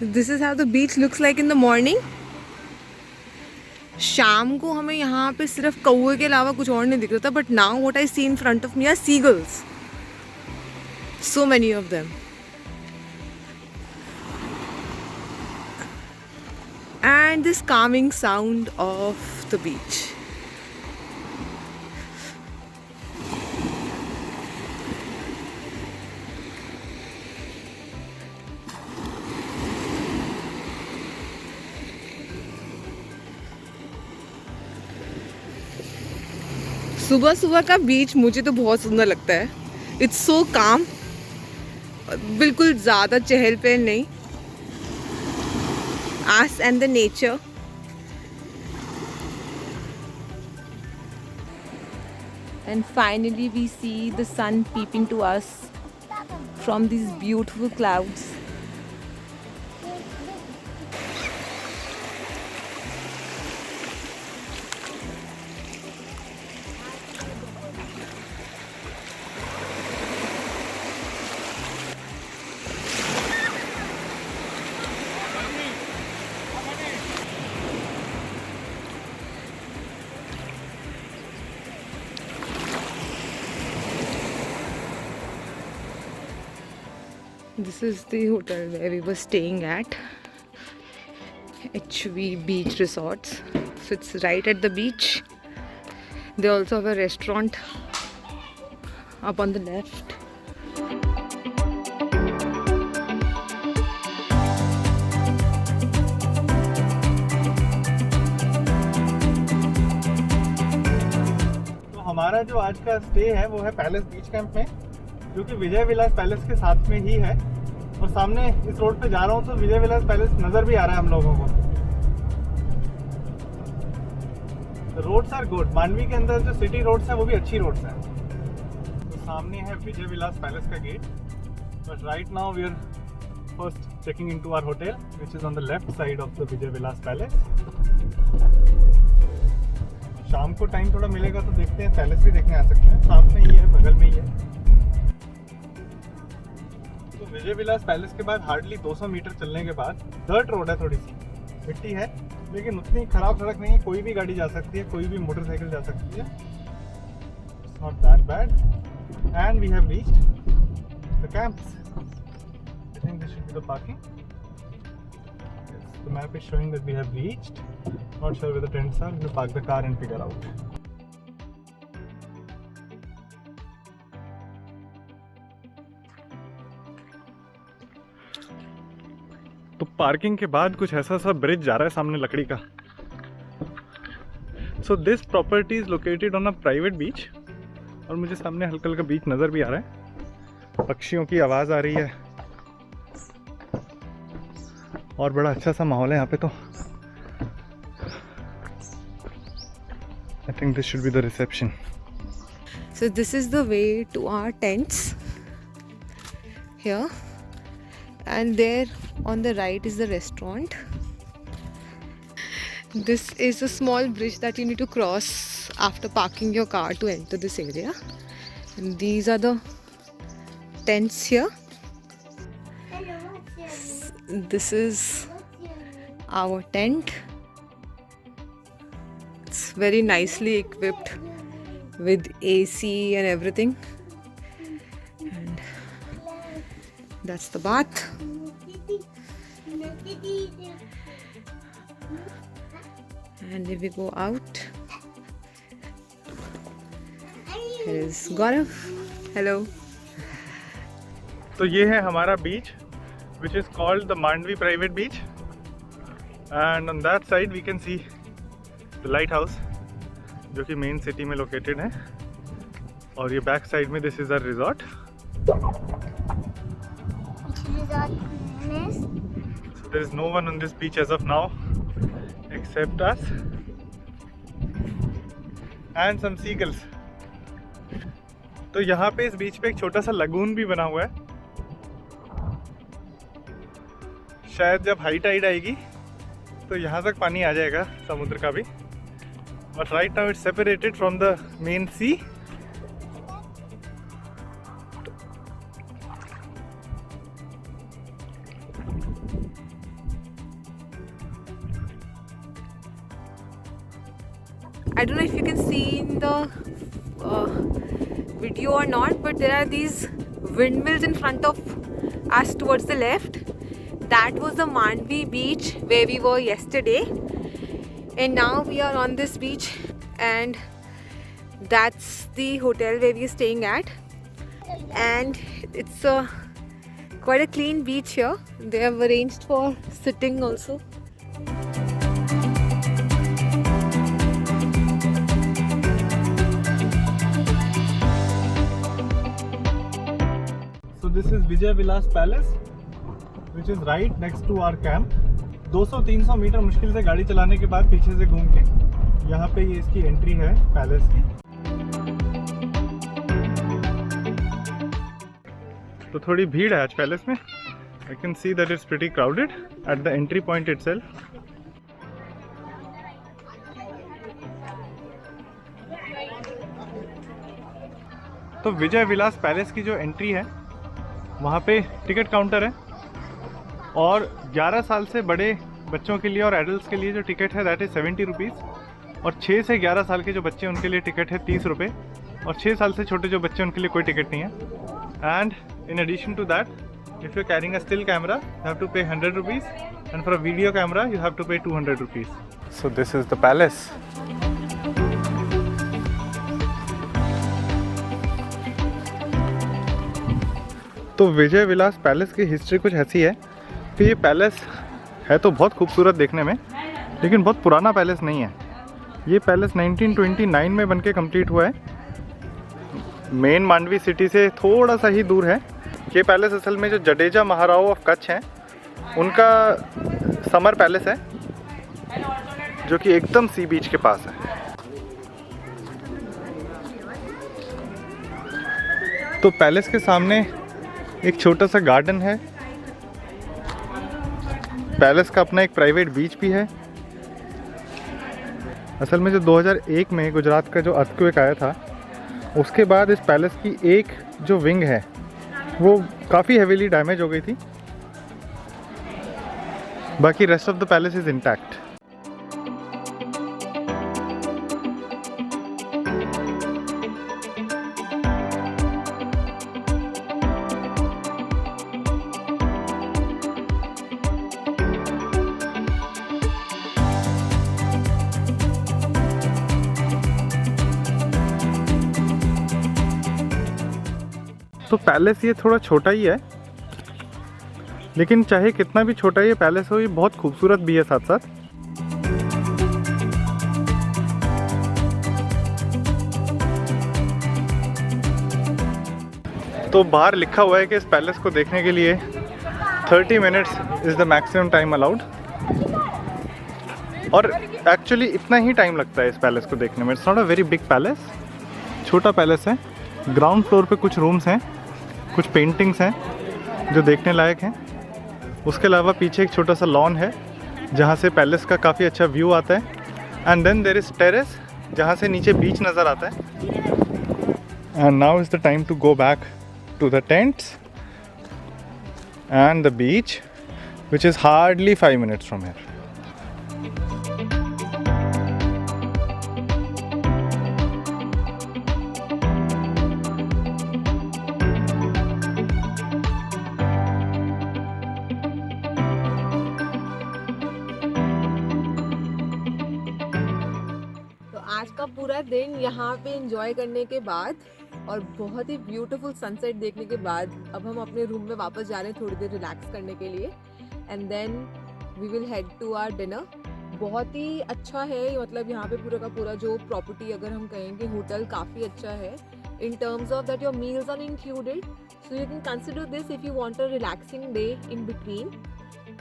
This is how the beach looks like in the morning. शाम को हमें यहाँ पे सिर्फ कौवे के अलावा कुछ और नहीं दिख रहा था, but now what I see in front of me are seagulls, so many of them, and this calming sound of the beach. सुबह सुबह का बीच मुझे तो बहुत सुंदर लगता है। इट्स सो काम, बिल्कुल ज़्यादा चहल पहल नहीं। us and the nature. And finally we see the sun peeping to us from these beautiful clouds. This is the hotel where we were staying at, HV Beach Resorts. So it's right at the beach. They also have a restaurant up on the left. तो हमारा जो आज का stay है वो है palace बीच camp में, जो कि विजय विलास पैलेस के साथ में ही है। और सामने इस रोड पे जा रहा हूँ तो विजय विलास पैलेस नज़र भी आ रहा है हम लोगों को। Roads are good. मांडवी के अंदर जो सिटी रोड्स हैं वो भी अच्छी रोड्स हैं। तो सामने है विजय विलास पैलेस का गेट। But right now we are first checking into our hotel which is on the left side of the Vijay Vilas palace. शाम को टाइम थोड़ा मिलेगा तो देखते हैं, पैलेस भी देखने आ सकते हैं, साथ में ही है, बगल में ही है। तो विजय विलास पैलेस के बाद हार्डली 200 मीटर चलने के बाद डर्ट रोड है, थोड़ी सी मिट्टी है, लेकिन उतनी खराब सड़क नहीं है, कोई भी गाड़ी जा सकती है, कोई भी मोटरसाइकिल जा सकती है। It's not that bad and we have reached the camps. I think this should be the parking. The map is showing that we have reached. Not sure where the tents are. We'll park the car and figure out. तो parking के बाद कुछ ऐसा सा bridge जा रहा है सामने लकड़ी का। So this property is located on a private beach. और मुझे सामने हल्का हल्का बीच नज़र भी आ रहा है, पक्षियों की आवाज़ आ रही है और बड़ा अच्छा सा माहौल है यहाँ पे। तो I think this should be the reception. So this is the way to our tents here, and there on the right is the restaurant. This is a small bridge that you need to cross after parking your car to enter this area, and these are the tents here. This is our tent. It's very nicely equipped with AC and everything, and that's the bath. And if we go out, here is Gaurav. Hello. तो ये है हमारा बीच, which is called the Mandvi Private Beach, and on that side we can see the lighthouse, जो कि main city में located है। और ये बैक साइड में this is our resort. There is no one on this beach as of now except us and some seagulls. तो यहाँ पे इस बीच पे एक छोटा सा लगून भी बना हुआ है। शायद जब हाई टाइड आएगी तो यहाँ तक पानी आ जाएगा समुद्र का भी। But right now it's separated from the main sea. I don't know if you can see in the video or not, but there are these windmills in front of us towards the left. That was the Mandvi beach where we were yesterday, and now we are on this beach, and that's the hotel where we are staying at. And it's quite a clean beach here. They have arranged for sitting also. So this is Vijay Vilas Palace, which is right next to our camp. 200-300 metre मुश्किल से गाड़ी चलाने के बाद पीछे से घूम के यहाँ पे ये इसकी एंट्री है पैलेस की। तो थोड़ी भीड़ है आज पैलेस में। I can see that it's pretty crowded at the entry point itself. तो विजय विलास पैलेस की जो एंट्री है वहाँ पे टिकट काउंटर है, और 11 साल से बड़े बच्चों के लिए और एडल्ट्स के लिए जो टिकट है दैट इज़ 70 रुपीज़, और 6 से 11 साल के जो बच्चे हैं उनके लिए टिकट है 30 रुपये, और 6 साल से छोटे जो बच्चे हैं उनके लिए कोई टिकट नहीं है। And in addition to that, if you're carrying a still camera, you have to pay 100 rupees, and for a video camera, you have to pay 200 rupees. So this is the palace. तो विजय Vilas palace की history कुछ ऐसी है कि ये palace है तो बहुत खूबसूरत देखने में, लेकिन बहुत पुराना पैलेस नहीं है। ये पैलेस 1929 में बनके कंप्लीट हुआ है। मेन मांडवी सिटी से थोड़ा सा ही दूर है। ये पैलेस असल में जो जडेजा महाराव ऑफ कच्छ हैं उनका समर पैलेस है, जो कि एकदम सी बीच के पास है। तो पैलेस के सामने एक छोटा सा गार्डन है। पैलेस का अपना एक प्राइवेट बीच भी है। असल में जो 2001 में गुजरात का जो अर्थक्वेक आया था, उसके बाद इस पैलेस की एक जो विंग है वो काफ़ी हेवीली डैमेज हो गई थी। बाकी rest of the palace is intact. तो पैलेस ये थोड़ा छोटा ही है, लेकिन चाहे कितना भी छोटा ये पैलेस हो, ये बहुत खूबसूरत भी है साथ साथ। तो बाहर लिखा हुआ है कि इस पैलेस को देखने के लिए 30 minutes is the maximum time allowed, और एक्चुअली इतना ही टाइम लगता है इस पैलेस को देखने में। It's not a very big palace, छोटा पैलेस है। ग्राउंड फ्लोर पे कुछ रूम्स हैं, कुछ पेंटिंग्स हैं जो देखने लायक हैं। उसके अलावा पीछे एक छोटा सा लॉन है जहाँ से पैलेस का काफ़ी अच्छा व्यू आता है। And then there is terrace जहाँ से नीचे बीच नज़र आता है। And now is the time to go back to the tents and the beach, which is hardly 5 minutes from here. आज का पूरा दिन यहाँ पे एंजॉय करने के बाद और बहुत ही ब्यूटीफुल सनसेट देखने के बाद अब हम अपने रूम में वापस जा रहे हैं थोड़ी देर रिलैक्स करने के लिए, and then we will head to our dinner. बहुत ही अच्छा है, मतलब यहाँ पे पूरा का पूरा जो प्रॉपर्टी अगर हम कहेंगे होटल काफ़ी अच्छा है in terms of that your meals are included, so you can consider this if you want a relaxing day in between।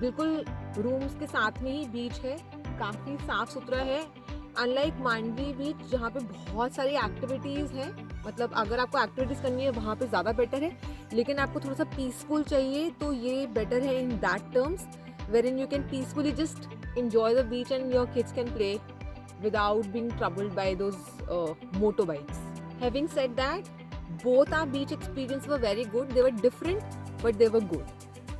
बिल्कुल रूम्स के साथ में ही बीच है, काफ़ी साफ सुथरा है। अनलाइक मांडवी बीच जहाँ पे बहुत सारी एक्टिविटीज़ हैं, मतलब अगर आपको एक्टिविटीज़ करनी है वहाँ पे ज़्यादा बेटर है, लेकिन आपको थोड़ा सा पीसफुल चाहिए तो ये बेटर है in that terms, where in you can peacefully just enjoy the beach and your kids can play without being troubled by those motorbikes. Having said that, both our beach experience were very good. They were different but they were good.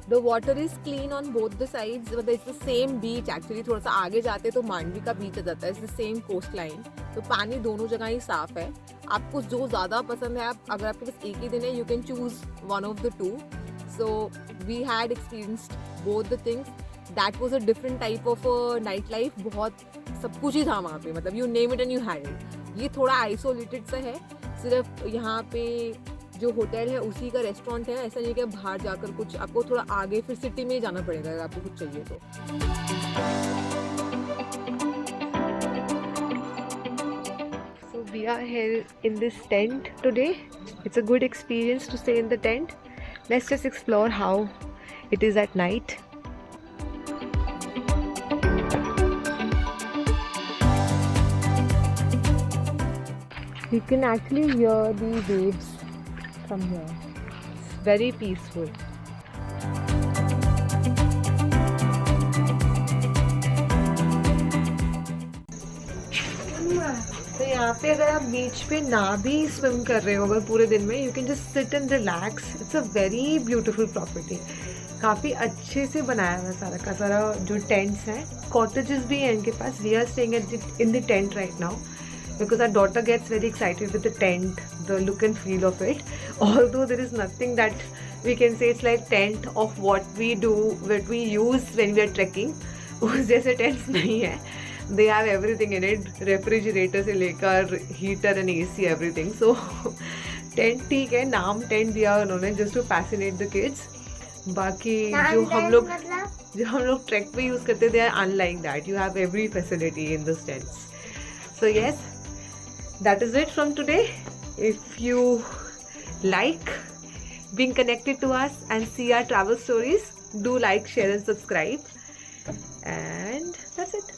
The water is clean on both the sides, but it's the same beach actually. थोड़ा सा आगे जाते तो मांडवी का बीच आ जाता है, it's the same coastline. तो पानी दोनों जगह ही साफ़ है। आपको जो ज़्यादा पसंद है, आप अगर आपके पास एक ही दिन है, you can choose one of the two. So we had experienced both the things. That was a different type of night life. बहुत सब कुछ ही था वहाँ पे, मतलब you name it and you had it. ये थोड़ा आइसोलेटेड सा है, सिर्फ यहाँ पे जो होटल है उसी का रेस्टोरेंट है। ऐसा नहीं कि बाहर जाकर कुछ, आपको थोड़ा आगे फिर सिटी में ही जाना पड़ेगा अगर आपको कुछ चाहिए तो। So we are here in this tent today. It's a good experience to stay in the tent. Let's just explore how it is at night. You can actually hear the waves from here. It's very peaceful. तो यहाँ पे अगर आप बीच पे ना भी swim कर रहे हो अगर पूरे दिन में, you can just sit and relax. It's a very beautiful property. काफ़ी अच्छे से बनाया हुआ सारा का सारा। जो टेंट्स हैं, कॉटेजेस भी हैं इनके पास। We are staying in the tent right now because our daughter gets very excited with the tent, the look and feel of it. Although there is nothing that we can say it's like tent of what we use when we are trekking. उस जैसे tents नहीं है। They have everything in it, refrigerator से लेकर heater and AC everything. So tent ठीक है, नाम tent दिया उन्होंने just to fascinate the kids. बाकी जो हम लोग ट्रैक पे यूज़ करते थे, unlike that, you have every facility in this tents. So yes, that is it from today. If you like being connected to us and see our travel stories, do like, share and subscribe. And that's it.